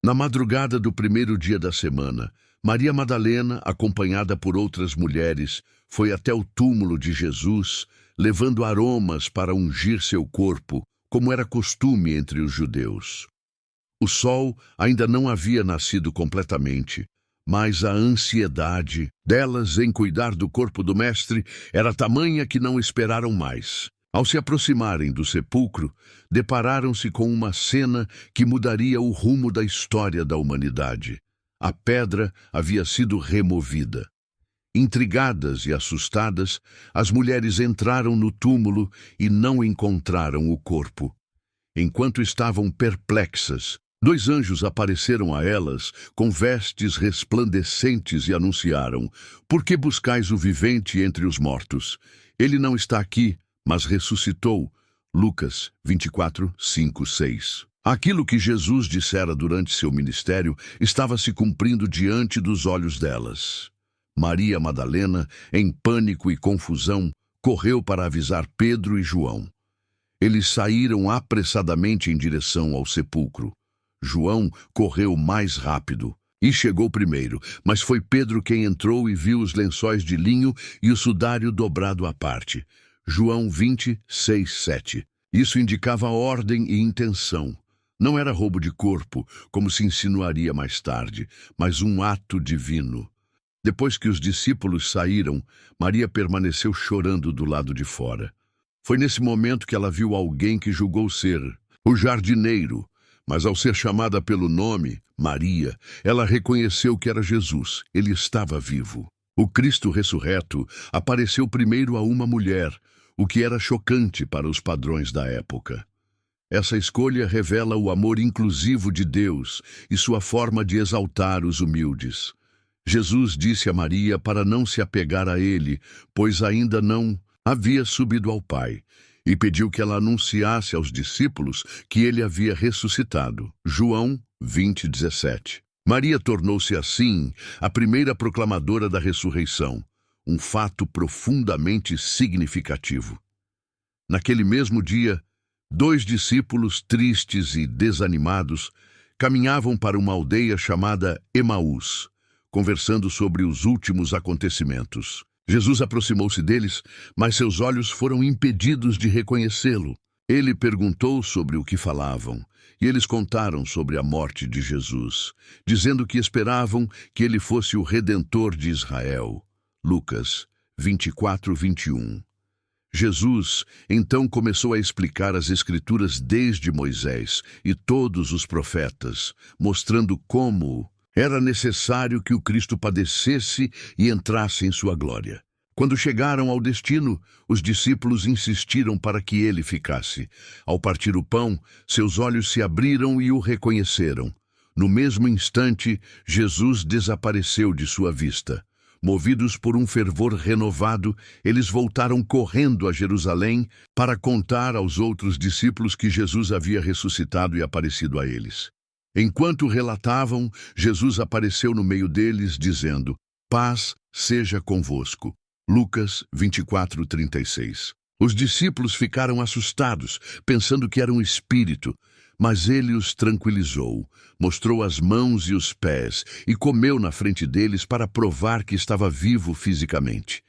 Na madrugada do primeiro dia da semana, Maria Madalena, acompanhada por outras mulheres, foi até o túmulo de Jesus, levando aromas para ungir seu corpo, como era costume entre os judeus. O sol ainda não havia nascido completamente, mas a ansiedade delas em cuidar do corpo do Mestre era tamanha que não esperaram mais. Ao se aproximarem do sepulcro, depararam-se com uma cena que mudaria o rumo da história da humanidade. A pedra havia sido removida. Intrigadas e assustadas, as mulheres entraram no túmulo e não encontraram o corpo. Enquanto estavam perplexas, 2 anjos apareceram a elas com vestes resplandecentes e anunciaram: "Por que buscais o vivente entre os mortos? Ele não está aqui, mas ressuscitou." Lucas 24, 5, 6. Aquilo que Jesus dissera durante seu ministério estava se cumprindo diante dos olhos delas. Maria Madalena, em pânico e confusão, correu para avisar Pedro e João. Eles saíram apressadamente em direção ao sepulcro. João correu mais rápido e chegou primeiro, mas foi Pedro quem entrou e viu os lençóis de linho e o sudário dobrado à parte. João 20, 6, 7. Isso indicava ordem e intenção. Não era roubo de corpo, como se insinuaria mais tarde, mas um ato divino. Depois que os discípulos saíram, Maria permaneceu chorando do lado de fora. Foi nesse momento que ela viu alguém que julgou ser o jardineiro, mas ao ser chamada pelo nome, Maria, ela reconheceu que era Jesus. Ele estava vivo. O Cristo ressurreto apareceu primeiro a uma mulher, o que era chocante para os padrões da época. Essa escolha revela o amor inclusivo de Deus e sua forma de exaltar os humildes. Jesus disse a Maria para não se apegar a ele, pois ainda não havia subido ao Pai, e pediu que ela anunciasse aos discípulos que ele havia ressuscitado. João 20, 17. Maria tornou-se assim a primeira proclamadora da ressurreição, um fato profundamente significativo. Naquele mesmo dia, 2 discípulos tristes e desanimados caminhavam para uma aldeia chamada Emaús, conversando sobre os últimos acontecimentos. Jesus aproximou-se deles, mas seus olhos foram impedidos de reconhecê-lo. Ele perguntou sobre o que falavam, e eles contaram sobre a morte de Jesus, dizendo que esperavam que ele fosse o Redentor de Israel. Lucas 24, 21. Jesus, então, começou a explicar as Escrituras desde Moisés e todos os profetas, mostrando como era necessário que o Cristo padecesse e entrasse em sua glória. Quando chegaram ao destino, os discípulos insistiram para que ele ficasse. Ao partir o pão, seus olhos se abriram e o reconheceram. No mesmo instante, Jesus desapareceu de sua vista. Movidos por um fervor renovado, eles voltaram correndo a Jerusalém para contar aos outros discípulos que Jesus havia ressuscitado e aparecido a eles. Enquanto relatavam, Jesus apareceu no meio deles, dizendo: "Paz seja convosco." Lucas 24, 36. Os discípulos ficaram assustados, pensando que era um espírito, mas ele os tranquilizou, mostrou as mãos e os pés e comeu na frente deles para provar que estava vivo fisicamente.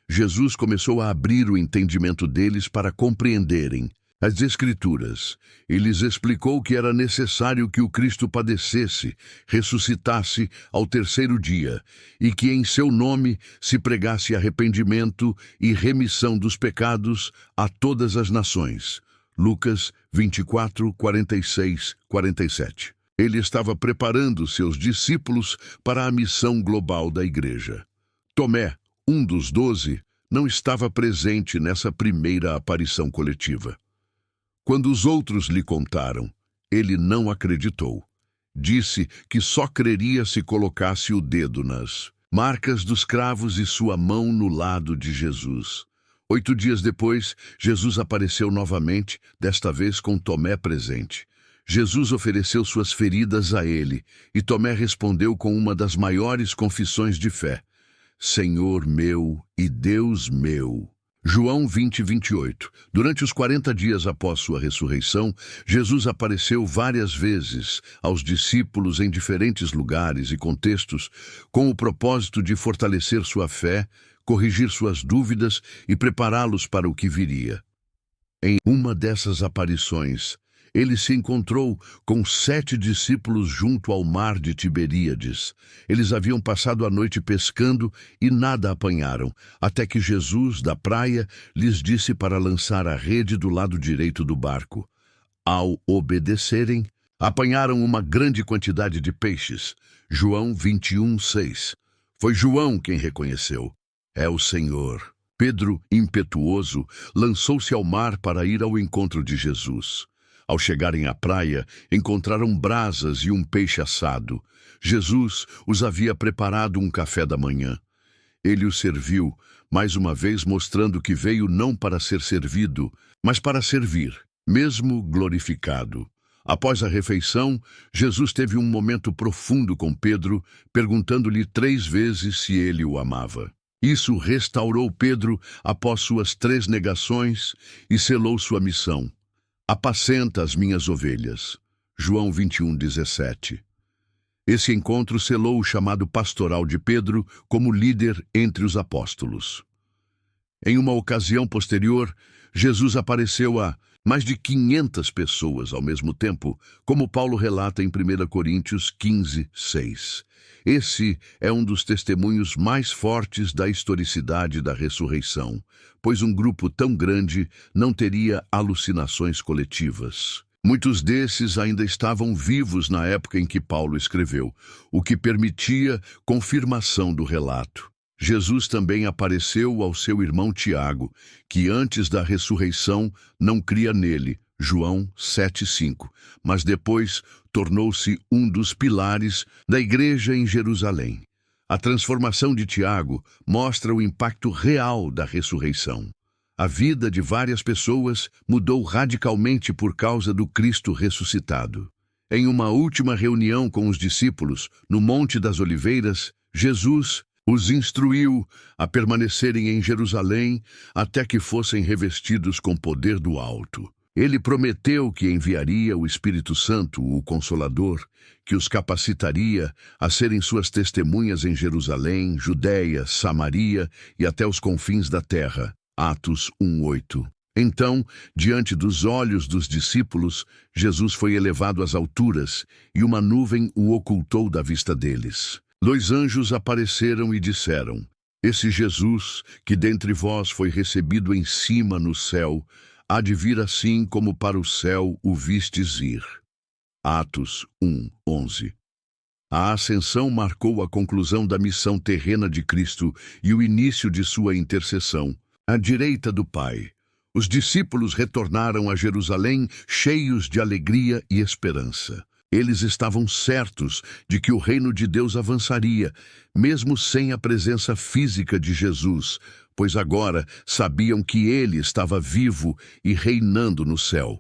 Jesus começou a abrir o entendimento deles para compreenderem as Escrituras. Ele lhes explicou que era necessário que o Cristo padecesse, ressuscitasse ao 3º dia, e que em seu nome se pregasse arrependimento e remissão dos pecados a todas as nações. Lucas 24, 46, 47. Ele estava preparando seus discípulos para a missão global da igreja. Tomé, um dos 12, não estava presente nessa primeira aparição coletiva. Quando os outros lhe contaram, ele não acreditou. Disse que só creria se colocasse o dedo nas marcas dos cravos e sua mão no lado de Jesus. 8 dias depois, Jesus apareceu novamente, desta vez com Tomé presente. Jesus ofereceu suas feridas a ele, e Tomé respondeu com uma das maiores confissões de fé: "Senhor meu e Deus meu." João 20:28. Durante os 40 dias após sua ressurreição, Jesus apareceu várias vezes aos discípulos em diferentes lugares e contextos, com o propósito de fortalecer sua fé, corrigir suas dúvidas e prepará-los para o que viria. Em uma dessas aparições, ele se encontrou com 7 discípulos junto ao mar de Tiberíades. Eles haviam passado a noite pescando e nada apanharam, até que Jesus, da praia, lhes disse para lançar a rede do lado direito do barco. Ao obedecerem, apanharam uma grande quantidade de peixes. João 21:6. Foi João quem reconheceu: é o Senhor. Pedro, impetuoso, lançou-se ao mar para ir ao encontro de Jesus. Ao chegarem à praia, encontraram brasas e um peixe assado. Jesus os havia preparado um café da manhã. Ele os serviu, mais uma vez mostrando que veio não para ser servido, mas para servir, mesmo glorificado. Após a refeição, Jesus teve um momento profundo com Pedro, perguntando-lhe 3 vezes se ele o amava. Isso restaurou Pedro após suas 3 negações e selou sua missão. Apacenta as minhas ovelhas. João 21:17. Esse encontro selou o chamado pastoral de Pedro como líder entre os apóstolos. Em uma ocasião posterior, Jesus apareceu a mais de 500 pessoas ao mesmo tempo, como Paulo relata em 1 Coríntios 15:6. Esse é um dos testemunhos mais fortes da historicidade da ressurreição, pois um grupo tão grande não teria alucinações coletivas. Muitos desses ainda estavam vivos na época em que Paulo escreveu, o que permitia confirmação do relato. Jesus também apareceu ao seu irmão Tiago, que antes da ressurreição não cria nele, João 7:5, mas depois tornou-se um dos pilares da igreja em Jerusalém. A transformação de Tiago mostra o impacto real da ressurreição. A vida de várias pessoas mudou radicalmente por causa do Cristo ressuscitado. Em uma última reunião com os discípulos, no Monte das Oliveiras, Jesus os instruiu a permanecerem em Jerusalém até que fossem revestidos com poder do alto. Ele prometeu que enviaria o Espírito Santo, o Consolador, que os capacitaria a serem suas testemunhas em Jerusalém, Judéia, Samaria e até os confins da terra. Atos 1:8. Então, diante dos olhos dos discípulos, Jesus foi elevado às alturas e uma nuvem o ocultou da vista deles. 2 anjos apareceram e disseram: esse Jesus, que dentre vós foi recebido em cima no céu, há de vir assim como para o céu o vistes ir. Atos 1:11. A ascensão marcou a conclusão da missão terrena de Cristo e o início de sua intercessão. À direita do Pai, os discípulos retornaram a Jerusalém cheios de alegria e esperança. Eles estavam certos de que o reino de Deus avançaria, mesmo sem a presença física de Jesus, pois agora sabiam que ele estava vivo e reinando no céu.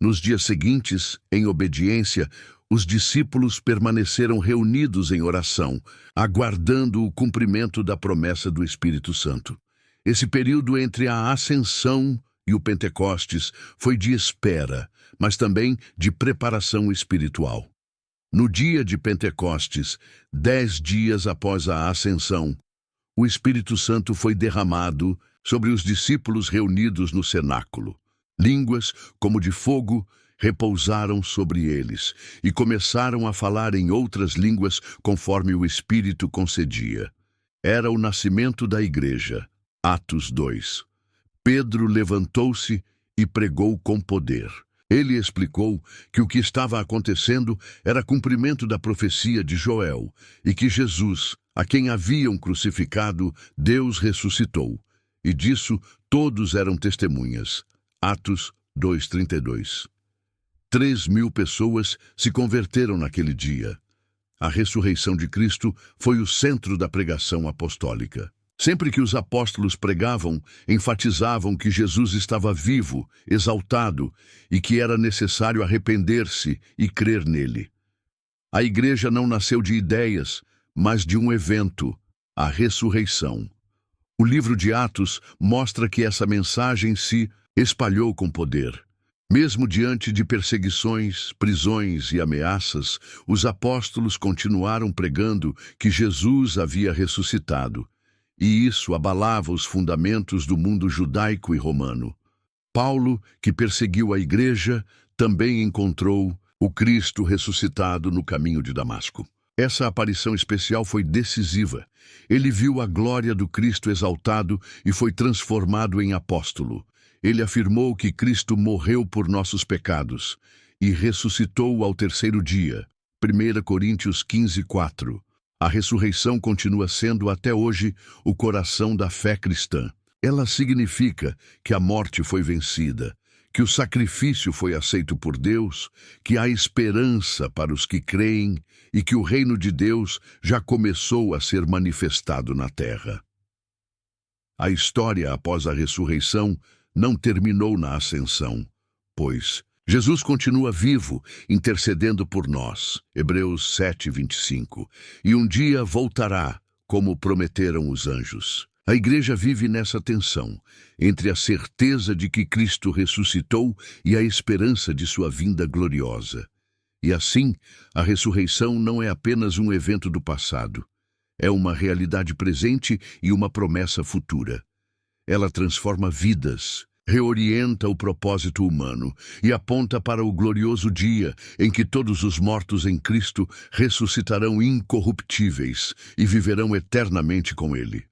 Nos dias seguintes, em obediência, os discípulos permaneceram reunidos em oração, aguardando o cumprimento da promessa do Espírito Santo. Esse período entre a Ascensão e o Pentecostes foi de espera, mas também de preparação espiritual. No dia de Pentecostes, 10 dias após a Ascensão, o Espírito Santo foi derramado sobre os discípulos reunidos no cenáculo. Línguas, como de fogo, repousaram sobre eles e começaram a falar em outras línguas conforme o Espírito concedia. Era o nascimento da igreja. Atos 2. Pedro levantou-se e pregou com poder. Ele explicou que o que estava acontecendo era cumprimento da profecia de Joel e que Jesus, a quem haviam crucificado, Deus ressuscitou. E disso todos eram testemunhas. Atos 2:32. 3.000 pessoas se converteram naquele dia. A ressurreição de Cristo foi o centro da pregação apostólica. Sempre que os apóstolos pregavam, enfatizavam que Jesus estava vivo, exaltado, e que era necessário arrepender-se e crer nele. A igreja não nasceu de ideias, mas de um evento, a ressurreição. O livro de Atos mostra que essa mensagem se espalhou com poder. Mesmo diante de perseguições, prisões e ameaças, os apóstolos continuaram pregando que Jesus havia ressuscitado, e isso abalava os fundamentos do mundo judaico e romano. Paulo, que perseguiu a igreja, também encontrou o Cristo ressuscitado no caminho de Damasco. Essa aparição especial foi decisiva. Ele viu a glória do Cristo exaltado e foi transformado em apóstolo. Ele afirmou que Cristo morreu por nossos pecados e ressuscitou ao terceiro dia. 1 Coríntios 15:4. A ressurreição continua sendo até hoje o coração da fé cristã. Ela significa que a morte foi vencida, que o sacrifício foi aceito por Deus, que há esperança para os que creem e que o reino de Deus já começou a ser manifestado na terra. A história após a ressurreição não terminou na ascensão, pois Jesus continua vivo, intercedendo por nós. Hebreus 7:25. E um dia voltará, como prometeram os anjos. A igreja vive nessa tensão, entre a certeza de que Cristo ressuscitou e a esperança de sua vinda gloriosa. E assim, a ressurreição não é apenas um evento do passado. É uma realidade presente e uma promessa futura. Ela transforma vidas, reorienta o propósito humano e aponta para o glorioso dia em que todos os mortos em Cristo ressuscitarão incorruptíveis e viverão eternamente com Ele.